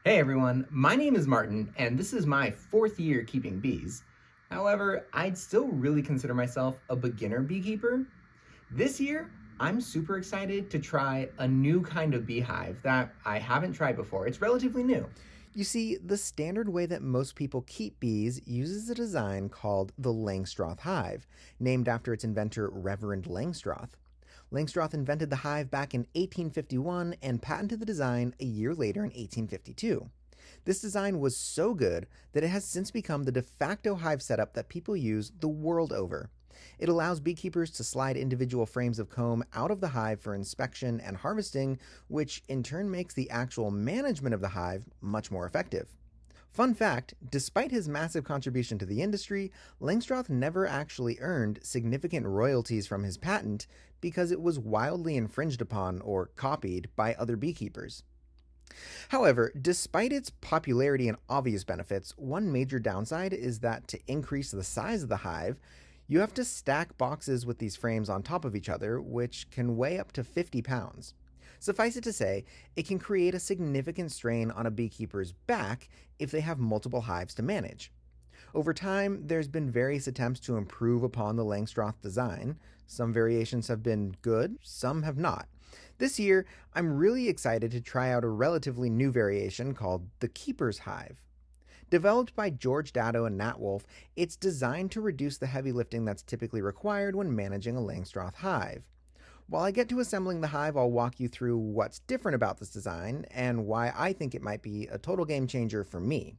Hey everyone, my name is Martin, and this is my fourth year keeping bees. However, I'd still really consider myself a beginner beekeeper. This year, I'm super excited to try a new kind of beehive that I haven't tried before. It's relatively new. You see, the standard way that most people keep bees uses a design called the Langstroth hive, named after its inventor, Reverend Langstroth. Langstroth invented the hive back in 1851 and patented the design a year later in 1852. This design was so good that it has since become the de facto hive setup that people use the world over. It allows beekeepers to slide individual frames of comb out of the hive for inspection and harvesting, which in turn makes the actual management of the hive much more effective. Fun fact, despite his massive contribution to the industry, Langstroth never actually earned significant royalties from his patent because it was wildly infringed upon or copied by other beekeepers. However, despite its popularity and obvious benefits, one major downside is that to increase the size of the hive, you have to stack boxes with these frames on top of each other, which can weigh up to 50 pounds. Suffice it to say, it can create a significant strain on a beekeeper's back if they have multiple hives to manage. Over time, there's been various attempts to improve upon the Langstroth design. Some variations have been good, some have not. This year, I'm really excited to try out a relatively new variation called the Keeper's Hive. Developed by George Dado and Nat Wolf, it's designed to reduce the heavy lifting that's typically required when managing a Langstroth hive. While I get to assembling the hive, I'll walk you through what's different about this design and why I think it might be a total game changer for me.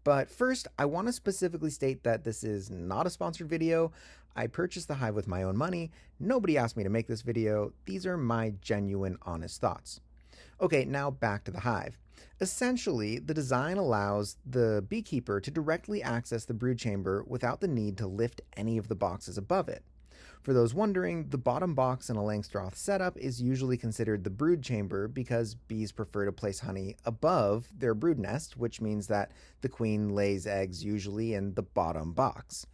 But first, I want to specifically state that this is not a sponsored video. I purchased the hive with my own money. Nobody asked me to make this video. These are my genuine, honest thoughts. Okay, now back to the hive. Essentially, the design allows the beekeeper to directly access the brood chamber without the need to lift any of the boxes above it. For those wondering, the bottom box in a Langstroth setup is usually considered the brood chamber because bees prefer to place honey above their brood nest, which means that the queen lays eggs usually in the bottom box.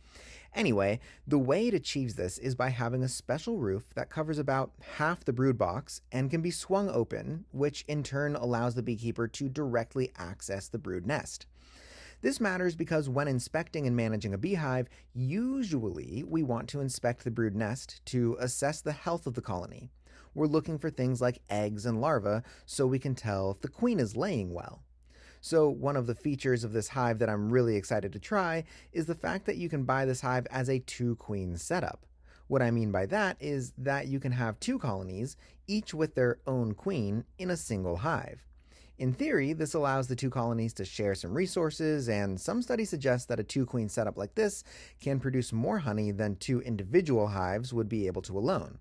Anyway, the way it achieves this is by having a special roof that covers about half the brood box and can be swung open, which in turn allows the beekeeper to directly access the brood nest. This matters because when inspecting and managing a beehive, usually we want to inspect the brood nest to assess the health of the colony. We're looking for things like eggs and larvae so we can tell if the queen is laying well. So, one of the features of this hive that I'm really excited to try is the fact that you can buy this hive as a two queen setup. What I mean by that is that you can have two colonies, each with their own queen, in a single hive. In theory, this allows the two colonies to share some resources, and some studies suggest that a two queen setup like this can produce more honey than two individual hives would be able to alone.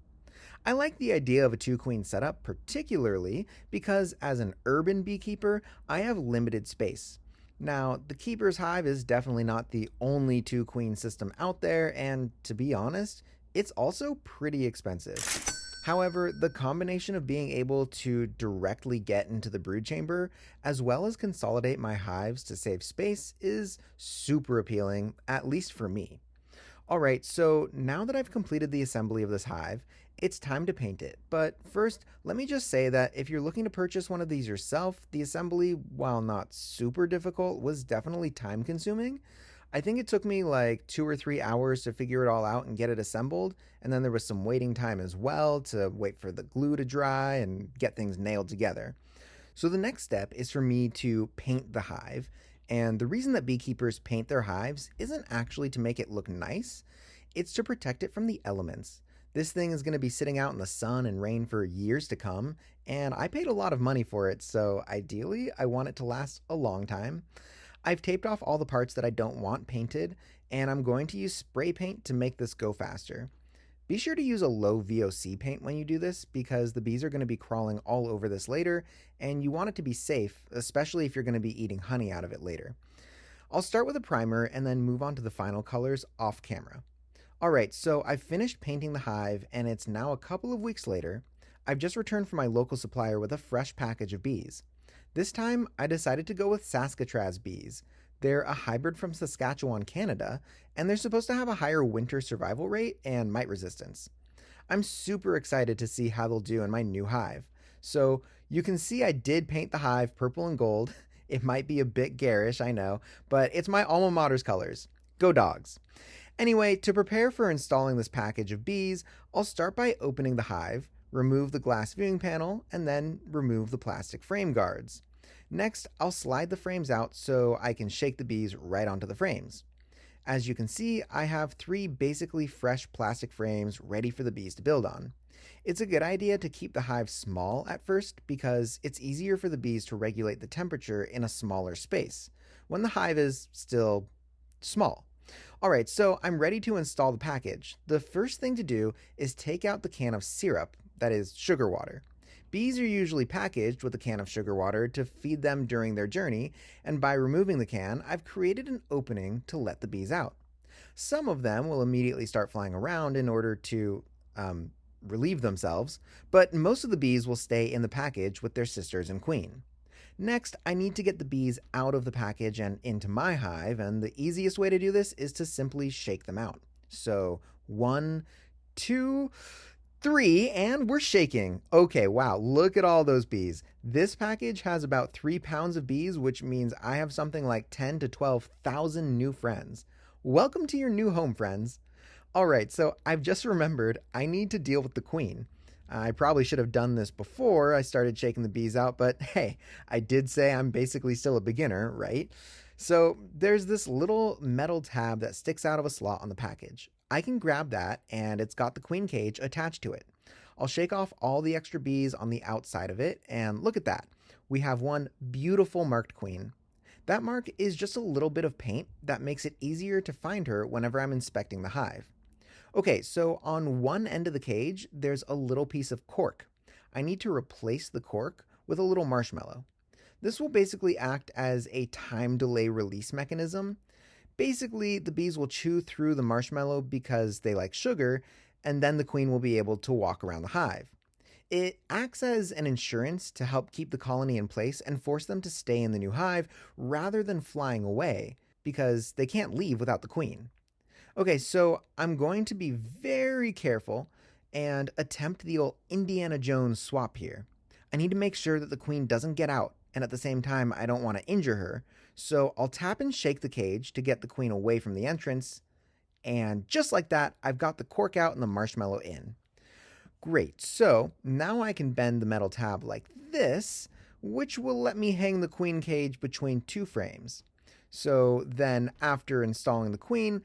I like the idea of a two queen setup particularly because as an urban beekeeper, I have limited space. Now, the keeper's hive is definitely not the only two queen system out there, and to be honest, it's also pretty expensive. However, the combination of being able to directly get into the brood chamber, as well as consolidate my hives to save space, is super appealing, at least for me. Alright, so now that I've completed the assembly of this hive, it's time to paint it. But first, let me just say that if you're looking to purchase one of these yourself, the assembly, while not super difficult, was definitely time consuming. I think it took me like 2 or 3 hours to figure it all out and get it assembled, and then there was some waiting time as well to wait for the glue to dry and get things nailed together. So the next step is for me to paint the hive, and the reason that beekeepers paint their hives isn't actually to make it look nice, it's to protect it from the elements. This thing is going to be sitting out in the sun and rain for years to come, and I paid a lot of money for it, so ideally I want it to last a long time. I've taped off all the parts that I don't want painted, and I'm going to use spray paint to make this go faster. Be sure to use a low VOC paint when you do this because the bees are going to be crawling all over this later, and you want it to be safe, especially if you're going to be eating honey out of it later. I'll start with a primer and then move on to the final colors off camera. Alright, so I've finished painting the hive, and it's now a couple of weeks later. I've just returned from my local supplier with a fresh package of bees. This time, I decided to go with Saskatraz bees. They're a hybrid from Saskatchewan, Canada, and they're supposed to have a higher winter survival rate and mite resistance. I'm super excited to see how they'll do in my new hive. So, you can see I did paint the hive purple and gold. It might be a bit garish, I know, but it's my alma mater's colors. Go Dogs! Anyway, to prepare for installing this package of bees, I'll start by opening the hive, remove the glass viewing panel, and then remove the plastic frame guards. Next, I'll slide the frames out so I can shake the bees right onto the frames. As you can see, I have 3 basically fresh plastic frames ready for the bees to build on. It's a good idea to keep the hive small at first because it's easier for the bees to regulate the temperature in a smaller space, when the hive is still small. Alright, so I'm ready to install the package. The first thing to do is take out the can of syrup, that is sugar water. Bees are usually packaged with a can of sugar water to feed them during their journey, and by removing the can, I've created an opening to let the bees out. Some of them will immediately start flying around in order to relieve themselves, but most of the bees will stay in the package with their sisters and queen. Next, I need to get the bees out of the package and into my hive, and the easiest way to do this is to simply shake them out. So, 1, 2, 3, and we're shaking. Okay, wow, look at all those bees. This package has about 3 pounds of bees, which means I have something like 10 to 12,000 new friends. Welcome to your new home, friends. Alright, so I've just remembered I need to deal with the queen. I probably should have done this before I started shaking the bees out, but hey, I did say I'm basically still a beginner, right? So there's this little metal tab that sticks out of a slot on the package. I can grab that, and it's got the queen cage attached to it. I'll shake off all the extra bees on the outside of it, and look at that. We have one beautiful marked queen. That mark is just a little bit of paint that makes it easier to find her whenever I'm inspecting the hive. Okay, so on one end of the cage, there's a little piece of cork. I need to replace the cork with a little marshmallow. This will basically act as a time delay release mechanism. Basically, the bees will chew through the marshmallow because they like sugar, and then the queen will be able to walk around the hive. It acts as an insurance to help keep the colony in place and force them to stay in the new hive rather than flying away, because they can't leave without the queen. Okay, so I'm going to be very careful and attempt the old Indiana Jones swap here. I need to make sure that the queen doesn't get out, and at the same time, I don't want to injure her, so I'll tap and shake the cage to get the queen away from the entrance, and just like that, I've got the cork out and the marshmallow in. Great, so now I can bend the metal tab like this, which will let me hang the queen cage between 2 frames. So then, after installing the queen,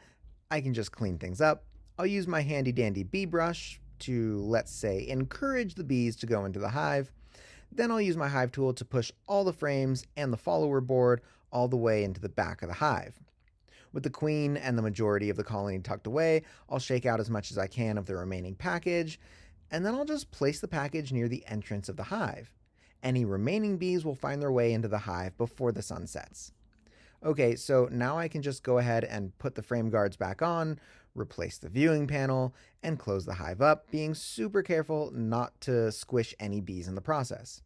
I can just clean things up. I'll use my handy dandy bee brush to, let's say, encourage the bees to go into the hive. Then I'll use my hive tool to push all the frames and the follower board all the way into the back of the hive. With the queen and the majority of the colony tucked away, I'll shake out as much as I can of the remaining package, and then I'll just place the package near the entrance of the hive. Any remaining bees will find their way into the hive before the sun sets. Okay, so now I can just go ahead and put the frame guards back on, replace the viewing panel, and close the hive up, being super careful not to squish any bees in the process.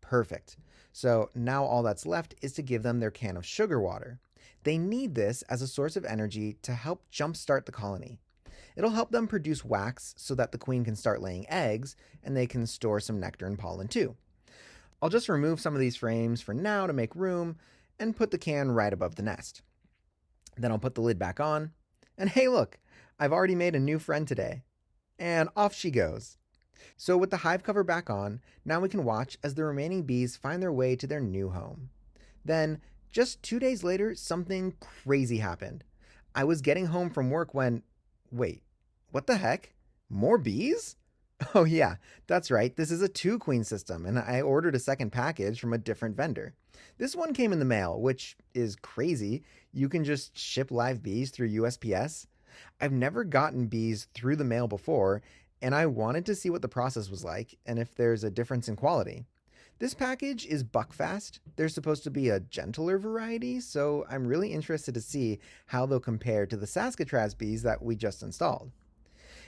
Perfect. So now all that's left is to give them their can of sugar water. They need this as a source of energy to help jumpstart the colony. It'll help them produce wax so that the queen can start laying eggs, and they can store some nectar and pollen too. I'll just remove some of these frames for now to make room, and put the can right above the nest. Then I'll put the lid back on, and hey look, I've already made a new friend today. And off she goes. So with the hive cover back on, now we can watch as the remaining bees find their way to their new home. Then, just 2 days later, something crazy happened. I was getting home from work when... Wait, what the heck? More bees? Oh yeah, that's right, this is a 2-queen system, and I ordered a second package from a different vendor. This one came in the mail, which is crazy. You can just ship live bees through USPS. I've never gotten bees through the mail before, and I wanted to see what the process was like and if there's a difference in quality. This package is buckfast. There's supposed to be a gentler variety, so I'm really interested to see how they'll compare to the THWZ bees that we just installed.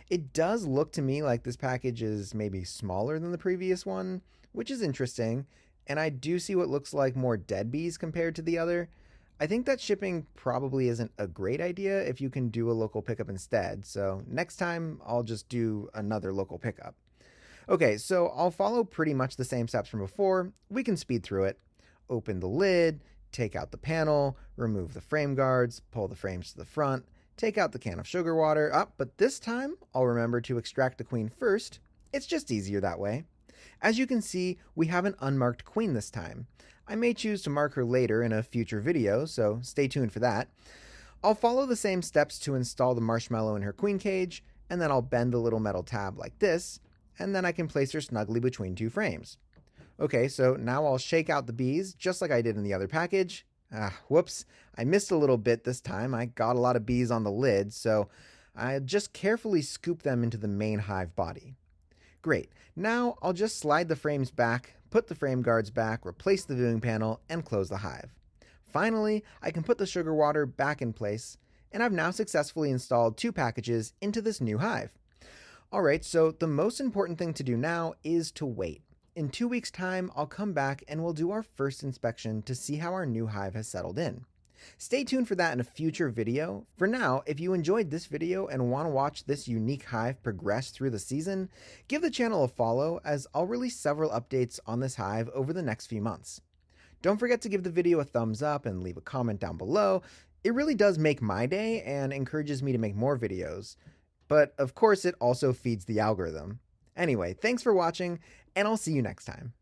It does look to me like this package is maybe smaller than the previous one, which is interesting, and I do see what looks like more dead bees compared to the other. I think that shipping probably isn't a great idea if you can do a local pickup instead, so next time I'll just do another local pickup. Okay, so I'll follow pretty much the same steps from before. We can speed through it. Open the lid, take out the panel, remove the frame guards, pull the frames to the front, take out the can of sugar water. But this time I'll remember to extract the queen first. It's just easier that way. As you can see, we have an unmarked queen this time. I may choose to mark her later in a future video, so stay tuned for that. I'll follow the same steps to install the marshmallow in her queen cage, and then I'll bend the little metal tab like this, and then I can place her snugly between two frames. Okay, so now I'll shake out the bees just like I did in the other package. Whoops, I missed a little bit this time. I got a lot of bees on the lid, so I just carefully scoop them into the main hive body. Great, now I'll just slide the frames back, put the frame guards back, replace the viewing panel, and close the hive. Finally, I can put the sugar water back in place, and I've now successfully installed 2 packages into this new hive. Alright, so the most important thing to do now is to wait. In 2 weeks' time, I'll come back and we'll do our first inspection to see how our new hive has settled in. Stay tuned for that in a future video. For now, if you enjoyed this video and want to watch this unique hive progress through the season, give the channel a follow as I'll release several updates on this hive over the next few months. Don't forget to give the video a thumbs up and leave a comment down below. It really does make my day and encourages me to make more videos. But of course, it also feeds the algorithm. Anyway, thanks for watching, and I'll see you next time.